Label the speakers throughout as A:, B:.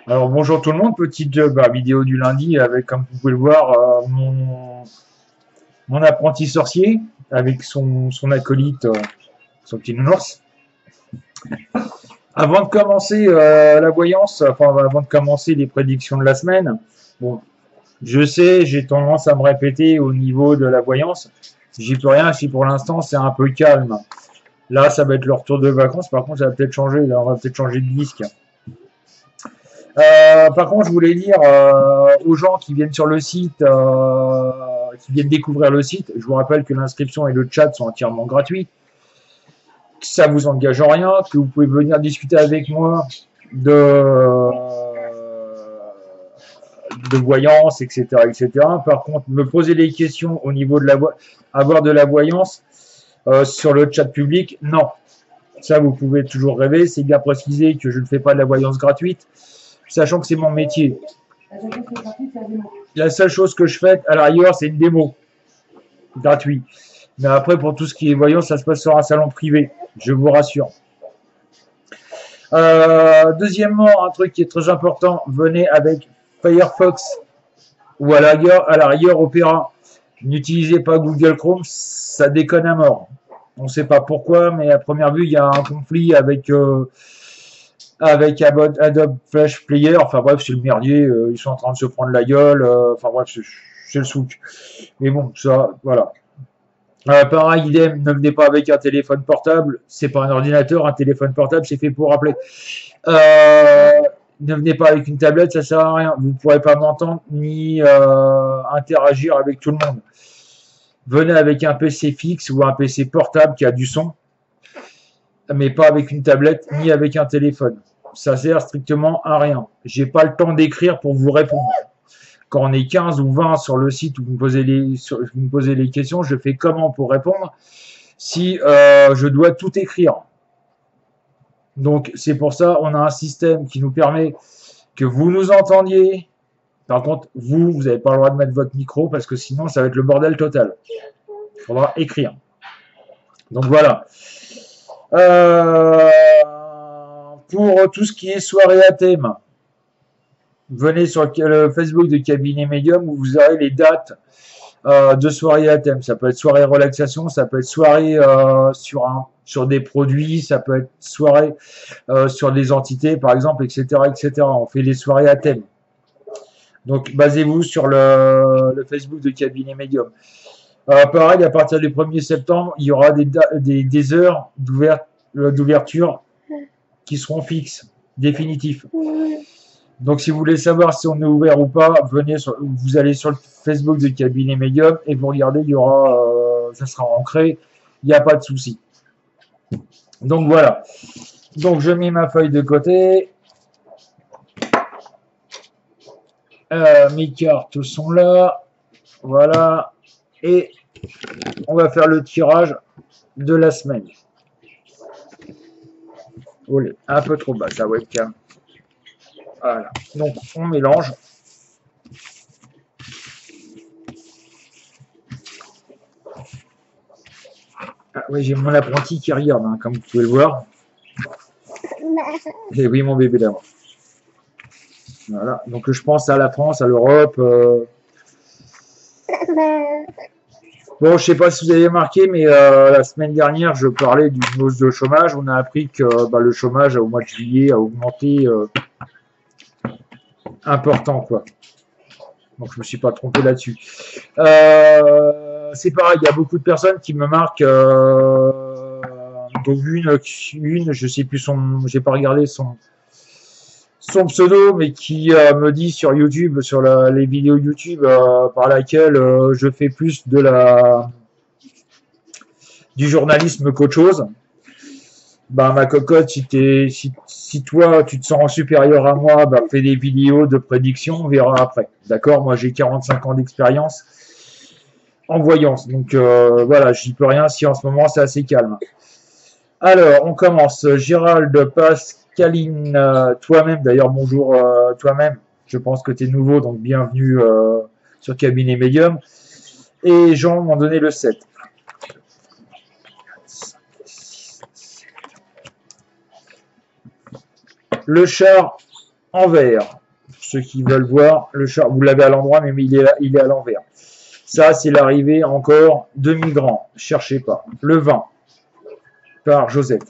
A: Alors bonjour tout le monde, petite vidéo du lundi avec, comme vous pouvez le voir, mon apprenti sorcier avec son acolyte, son petit nounours. Avant de commencer la voyance, enfin avant de commencer les prédictions de la semaine, bon, je sais, j'ai tendance à me répéter au niveau de la voyance. J'y peux rien si pour l'instant c'est un peu calme. Là, ça va être le retour de vacances. Par contre, ça va peut-être changer. Là, on va peut-être changer de disque. Par contre, je voulais dire aux gens qui viennent sur le site, qui viennent découvrir le site, je vous rappelle que l'inscription et le chat sont entièrement gratuits, que ça vous engage en rien, que vous pouvez venir discuter avec moi de voyance, etc., etc. Par contre, me poser des questions au niveau de avoir de la voyance sur le chat public, non. Ça, vous pouvez toujours rêver. C'est bien précisé que je ne fais pas de la voyance gratuite, sachant que c'est mon métier. La seule chose que je fais à l'arrière, c'est une démo gratuite. Mais après, pour tout ce qui est voyance, ça se passe sur un salon privé, je vous rassure. Deuxièmement, un truc qui est très important, venez avec Firefox ou à l'arrière Opera. N'utilisez pas Google Chrome, ça déconne à mort. On ne sait pas pourquoi, mais à première vue, il y a un conflit avec Adobe Flash Player. Enfin bref, c'est le merdier. Ils sont en train de se prendre la gueule. Enfin bref, c'est le souk. Mais bon, ça, voilà. Pareil, idem, ne venez pas avec un téléphone portable. C'est pas un ordinateur, un téléphone portable, c'est fait pour appeler. Ne venez pas avec une tablette, ça sert à rien. Vous ne pourrez pas m'entendre ni interagir avec tout le monde. Venez avec un PC fixe ou un PC portable qui a du son, mais pas avec une tablette ni avec un téléphone. Ça sert strictement à rien. J'ai pas le temps d'écrire pour vous répondre. Quand on est 15 ou 20 sur le site où vous me posez les questions, je fais comment pour répondre si je dois tout écrire. Donc c'est pour ça on a un système qui nous permet que vous nous entendiez. Par contre, vous n'avez pas le droit de mettre votre micro parce que sinon ça va être le bordel total. Il faudra écrire. Donc voilà. Pour tout ce qui est soirée à thème, venez sur le Facebook de Cabinet Medium où vous aurez les dates de soirée à thème. Ça peut être soirée relaxation, ça peut être soirée sur des produits, ça peut être soirée sur des entités, par exemple, etc., etc. On fait des soirées à thème. Donc, basez-vous sur le Facebook de Cabinet Medium. Pareil, à partir du 1er septembre, il y aura des heures d'ouverture qui seront fixes, définitifs. Donc, si vous voulez savoir si on est ouvert ou pas, vous allez sur le Facebook du Cabinet Medium et vous regardez, il y aura, ça sera ancré, il n'y a pas de souci. Donc voilà. Donc je mets ma feuille de côté. Mes cartes sont là. Voilà. Et on va faire le tirage de la semaine. Olé, un peu trop bas sa webcam. Voilà. Donc on mélange. Ah oui, j'ai mon apprenti qui regarde, hein, comme vous pouvez le voir. Et oui, mon bébé d'abord. Voilà. Donc je pense à la France, à l'Europe. Bon, je sais pas si vous avez remarqué, mais la semaine dernière, je parlais d'une hausse de chômage. On a appris que le chômage au mois de juillet a augmenté important, quoi. Donc je me suis pas trompé là-dessus. C'est pareil, il y a beaucoup de personnes qui me marquent. Donc une, je sais plus j'ai pas regardé son pseudo, mais qui me dit sur YouTube, sur les vidéos YouTube, par laquelle je fais plus du journalisme qu'autre chose. Bah, ma cocotte, si toi tu te sens supérieur à moi, bah, fais des vidéos de prédiction, on verra après. D'accord? Moi j'ai 45 ans d'expérience en voyance, donc voilà, j'y peux rien si en ce moment c'est assez calme. Alors, on commence. Gérald, Pascaline, toi-même, d'ailleurs, bonjour toi-même. Je pense que tu es nouveau, donc bienvenue sur Cabinet Medium. Et Jean m'ont donné le 7. Le char envers. Pour ceux qui veulent voir, le char, vous l'avez à l'endroit, mais il est à l'envers. Ça, c'est l'arrivée encore de migrants. Cherchez pas. Le 20 par Joseph.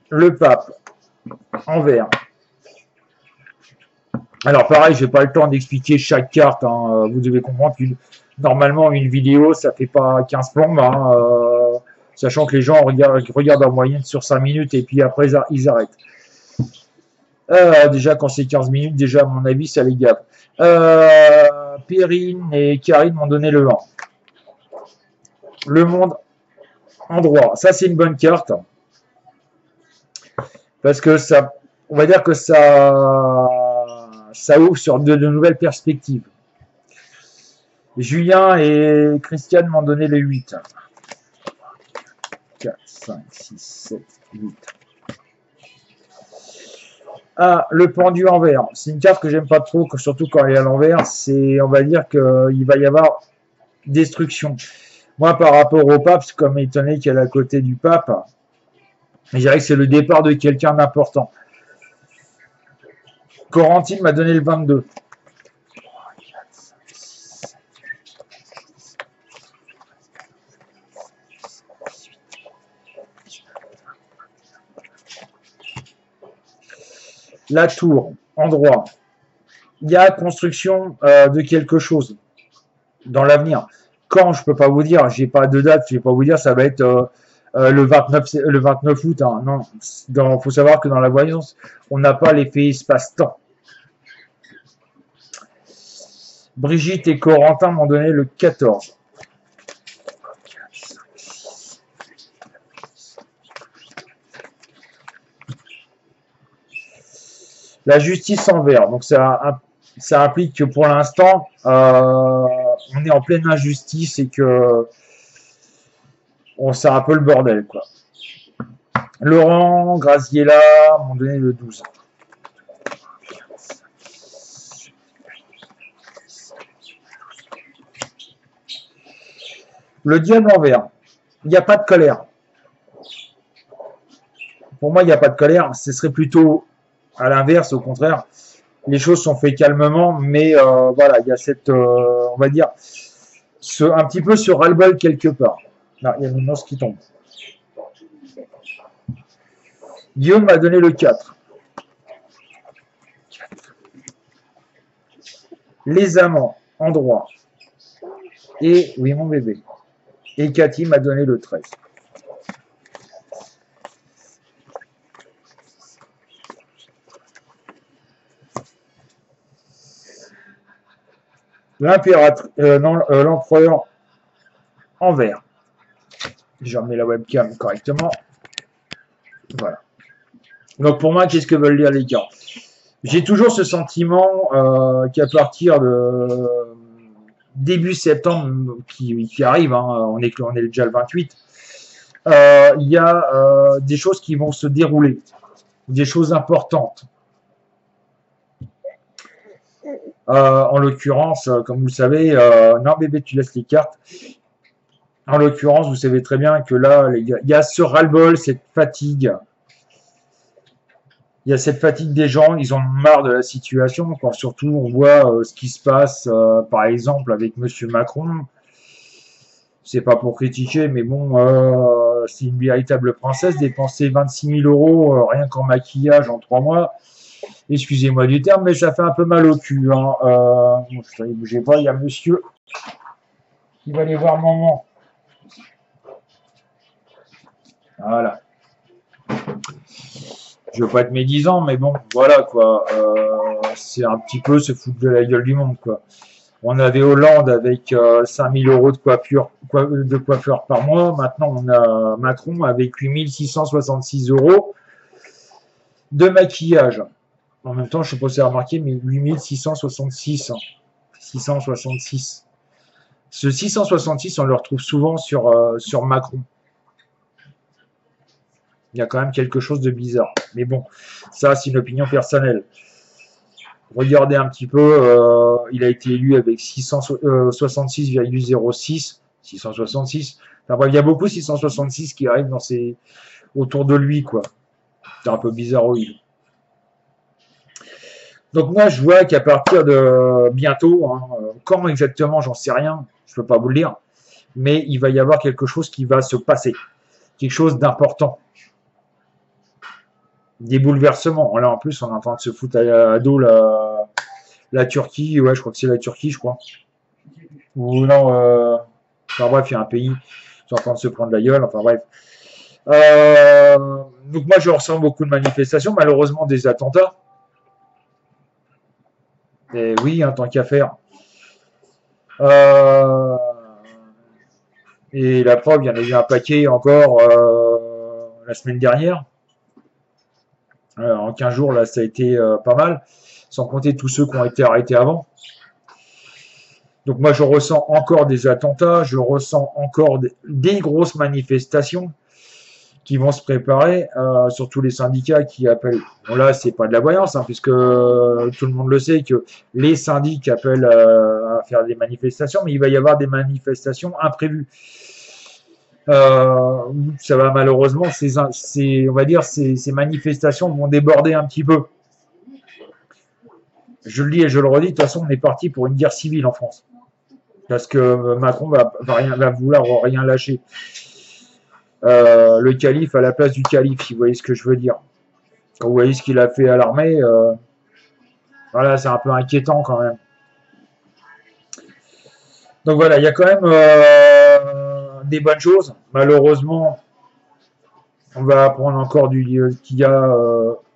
A: Le pape, envers. Alors pareil, je n'ai pas le temps d'expliquer chaque carte, hein. Vous devez comprendre que normalement une vidéo, ça fait pas 15 plombes, hein, sachant que les gens regardent en moyenne sur 5 minutes et puis après ils arrêtent. Déjà quand c'est 15 minutes, déjà à mon avis, ça les gave. Perrine et Karine m'ont donné le 1. Le monde en droit, ça c'est une bonne carte. Parce que ça, on va dire que ça ouvre sur de nouvelles perspectives. Julien et Christiane m'ont donné le 8. 4, 5, 6, 7, 8. Ah, le pendu envers. C'est une carte que j'aime pas trop, surtout quand elle est à l'envers. C'est, on va dire qu'il va y avoir destruction. Moi, par rapport au pape, c'est comme étonné qu'elle est à côté du pape. Je dirais que c'est le départ de quelqu'un d'important. Corentine m'a donné le 22. La tour, en droit. Il y a construction de quelque chose dans l'avenir. Quand, je ne peux pas vous dire, j'ai pas de date, je ne vais pas vous dire, ça va être le 29 août. Hein. Non, il faut savoir que dans la voyance, on n'a pas l'effet espace-temps. Brigitte et Corentin m'ont donné le 14. La justice en vert. Donc ça implique que pour l'instant, on est en pleine injustice et que c'est un peu le bordel, quoi. Laurent, Graziella m'ont donné le 12. Le diable en vert. Il n'y a pas de colère. Pour moi, il n'y a pas de colère. Ce serait plutôt à l'inverse, au contraire. Les choses sont faites calmement, mais voilà, il y a cette, on va dire, un petit peu ce ras-le-bol quelque part. Là, il y a une annonce qui tombe. Guillaume m'a donné le 4. Les amants, en droit. Et, oui, mon bébé. Et Cathy m'a donné le 13. L'empereur en vert. Je remets la webcam correctement. Voilà. Donc pour moi, qu'est-ce que veulent dire les gars? J'ai toujours ce sentiment qu'à partir de début septembre qui arrive, hein, on est déjà le 28, il y a des choses qui vont se dérouler, des choses importantes. En l'occurrence, comme vous le savez, non bébé, tu laisses les cartes. En l'occurrence, vous savez très bien que là, les gars, il y a ce ras-le-bol, cette fatigue. Il y a cette fatigue des gens, ils en ont marre de la situation. Quand surtout, on voit ce qui se passe, par exemple, avec Monsieur Macron. C'est pas pour critiquer, mais bon, c'est une véritable princesse. Dépenser 26 000 euros rien qu'en maquillage en 3 mois. Excusez-moi du terme, mais ça fait un peu mal au cul. Hein. Ne bougez pas, il y a monsieur qui va aller voir maman. Voilà. Je veux pas être médisant, mais bon, voilà quoi. C'est un petit peu se foutre de la gueule du monde, quoi. On avait Hollande avec 5 000 euros de coiffeur par mois. Maintenant, on a Macron avec 8 666 euros de maquillage. En même temps, je ne sais pas si vous avez remarqué, mais 8 666. 666. Ce 666, on le retrouve souvent sur Macron. Il y a quand même quelque chose de bizarre. Mais bon, ça, c'est une opinion personnelle. Regardez un petit peu, il a été élu avec 66,06. 666. Enfin bref, il y a beaucoup 666 qui arrivent autour de lui, quoi. C'est un peu bizarroïde. Donc moi, je vois qu'à partir de bientôt, hein, quand exactement, j'en sais rien, je peux pas vous le dire, mais il va y avoir quelque chose qui va se passer, quelque chose d'important. Des bouleversements. Là, en plus, on est en train de se foutre à dos la Turquie. Ouais, je crois que c'est la Turquie, je crois. Ou non, enfin bref, il y a un pays qui est en train de se prendre la gueule. Enfin bref. Donc moi, je ressens beaucoup de manifestations, malheureusement des attentats. Et oui, hein, tant qu'à faire. Et la preuve, il y en a eu un paquet encore la semaine dernière. En 15 jours, là, ça a été pas mal, sans compter tous ceux qui ont été arrêtés avant. Donc moi, je ressens encore des attentats, je ressens encore des grosses manifestations qui vont se préparer, surtout les syndicats qui appellent. Bon là, c'est pas de la voyance, hein, puisque tout le monde le sait que les syndics appellent à faire des manifestations, mais il va y avoir des manifestations imprévues. Ça va malheureusement, on va dire, ces manifestations vont déborder un petit peu. Je le dis et je le redis, de toute façon, on est parti pour une guerre civile en France. Parce que Macron va vouloir rien lâcher. Le calife à la place du calife, si vous voyez ce que je veux dire. Quand vous voyez ce qu'il a fait à l'armée, voilà, c'est un peu inquiétant quand même. Donc voilà, il y a quand même des bonnes choses. Malheureusement, on va apprendre encore qu'il y a,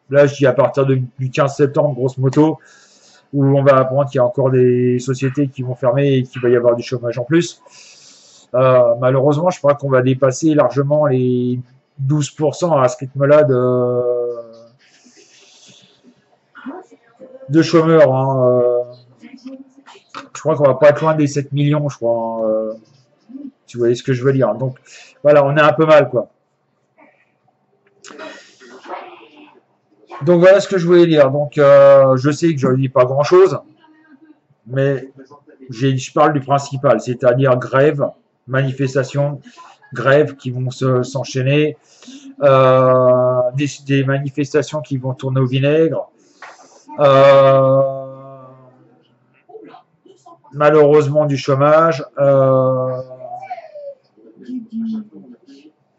A: là je dis à partir du 15 septembre, grosse moto, où on va apprendre qu'il y a encore des sociétés qui vont fermer et qu'il va y avoir du chômage en plus. Malheureusement, je crois qu'on va dépasser largement les 12% à ce rythme-là de chômeurs. Hein. Je crois qu'on va pas être loin des 7 millions, je crois. Hein. Si vous voyez ce que je veux dire. Donc, voilà, on est un peu mal, quoi. Donc, voilà ce que je voulais dire. Donc, je sais que je ne dis pas grand-chose, mais je parle du principal, c'est-à-dire grève, manifestations, grèves qui vont s'enchaîner, des manifestations qui vont tourner au vinaigre. Malheureusement du chômage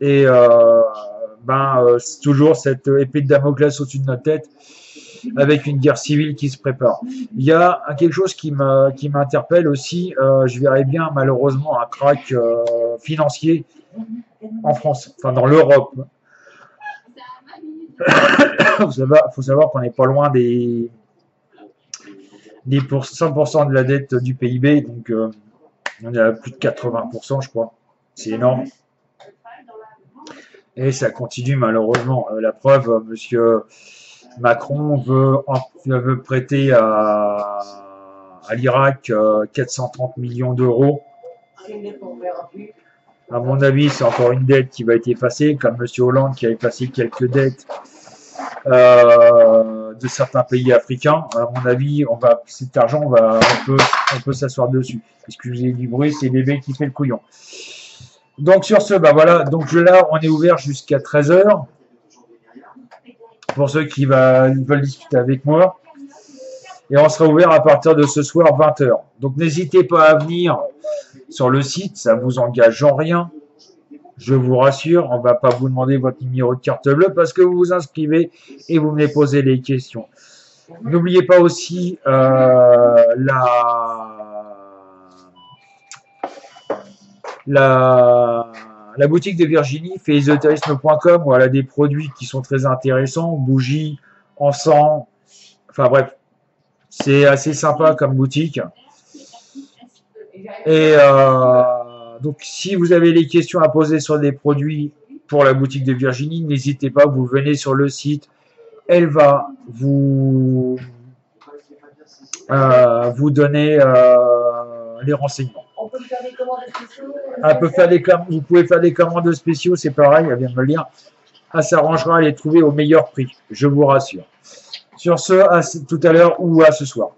A: et c'est toujours cette épée de Damoclès au-dessus de notre tête avec une guerre civile qui se prépare. Il y a quelque chose qui m'interpelle aussi, je verrais bien malheureusement un crack financier en France, enfin dans l'Europe. Faut savoir qu'on n'est pas loin des 100% de la dette du PIB, donc on est à plus de 80%, je crois. C'est énorme. Et ça continue malheureusement. La preuve, monsieur Macron veut prêter à l'Irak 430 millions d'euros. À mon avis, c'est encore une dette qui va être effacée, comme monsieur Hollande qui a effacé quelques dettes de certains pays africains. À mon avis, cet argent, on peut s'asseoir dessus. Excusez du bruit, c'est bébé qui fait le couillon. Donc sur ce, voilà. Donc là, on est ouvert jusqu'à 13h. Pour ceux qui veulent discuter avec moi. Et on sera ouvert à partir de ce soir 20h. Donc n'hésitez pas à venir sur le site, ça ne vous engage en rien. Je vous rassure, on ne va pas vous demander votre numéro de carte bleue parce que vous vous inscrivez et vous venez poser les questions. N'oubliez pas aussi la boutique de Virginie, faisésotérisme.com, où elle a des produits qui sont très intéressants, bougies, encens, enfin bref, c'est assez sympa comme boutique. Et donc, si vous avez des questions à poser sur des produits pour la boutique de Virginie, n'hésitez pas, vous venez sur le site. Elle va vous donner les renseignements. On peut faire des commandes spéciaux. Vous pouvez faire des commandes spéciaux, c'est pareil, elle vient de me le dire. Elle s'arrangera à les trouver au meilleur prix, je vous rassure. Sur ce, à tout à l'heure ou à ce soir.